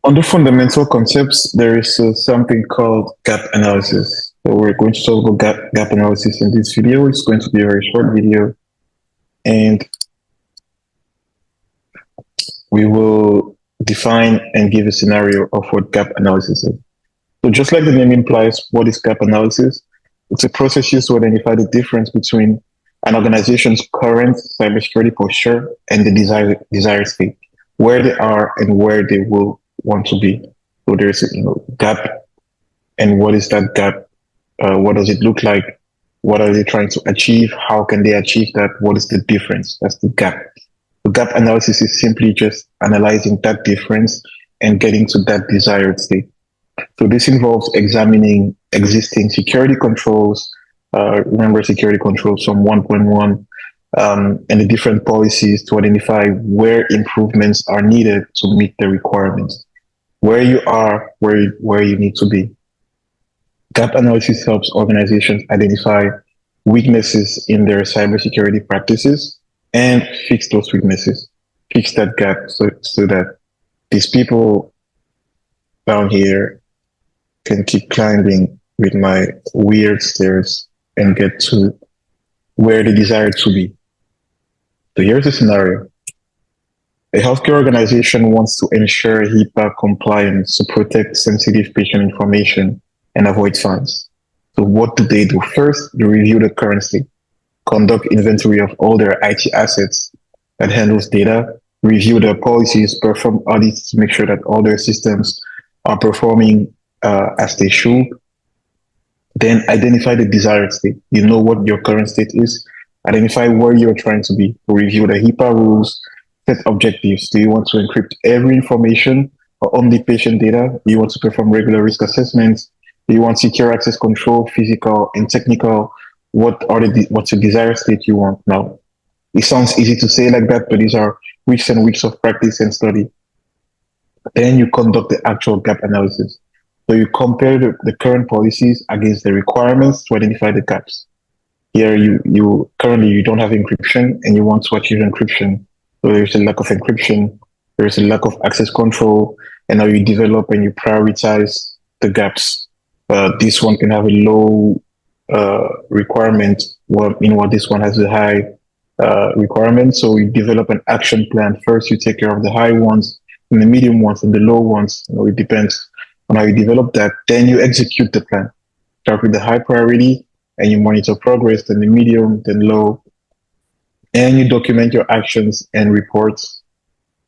On the fundamental concepts, there is something called gap analysis. So we're going to talk about gap analysis in this video. It's going to be a very short video, and we will define and give a scenario of what gap analysis is. So just like the name implies, what is gap analysis? It's a process used to identify the difference between an organization's current cybersecurity posture and the desired state, where they are and where they will want to be. So there's a gap, and what is that gap? What does it look like? What are they trying to achieve? How can they achieve that? What is the difference? That's the gap. The gap analysis is simply just analyzing that difference and getting to that desired state. So this involves examining existing security controls, remember security controls from 1.1, and the different policies to identify where improvements are needed to meet the requirements, where you are, where you need to be. Gap analysis helps organizations identify weaknesses in their cybersecurity practices and fix those weaknesses, fix that gap so that these people down here can keep climbing with my weird stairs and get to where they desire to be. So here's the scenario. A healthcare organization wants to ensure HIPAA compliance to protect sensitive patient information and avoid fines. So what do? First, they review the current state, conduct inventory of all their IT assets that handles data, review their policies, perform audits to make sure that all their systems are performing as they should. Then identify the desired state. You know what your current state is. Identify where you're trying to be. Review the HIPAA rules, set objectives. Do you want to encrypt every information or only patient data? Do you want to perform regular risk assessments? Do you want secure access control, physical and technical? What's the desired state you want now? It sounds easy to say like that, but these are weeks and weeks of practice and study. Then you conduct the actual gap analysis. So you compare the current policies against the requirements to identify the gaps. Here, you currently don't have encryption and you want to achieve encryption. So there's a lack of encryption, there's a lack of access control, and now you develop and you prioritize the gaps. This one can have a low requirement, while this one has a high requirement. So you develop an action plan. First, you take care of the high ones, and the medium ones, and the low ones. It depends on how you develop that. Then you execute the plan. Start with the high priority, and you monitor progress, then the medium, then low, and you document your actions and reports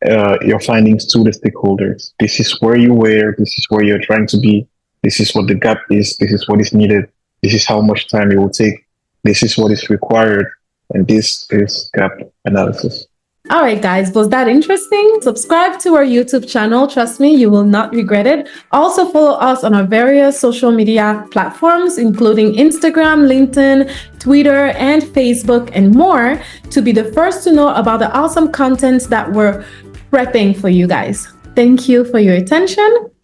your findings to the stakeholders. This is where you were, this is where you're trying to be, this is what the gap is, this is what is needed, this is how much time it will take, this is what is required, and this is gap analysis. All right, guys, was that interesting? Subscribe to our YouTube channel. Trust me, you will not regret it. Also follow us on our various social media platforms, including Instagram, LinkedIn, Twitter, and Facebook, and more, to be the first to know about the awesome content that we're prepping for you guys. Thank you for your attention.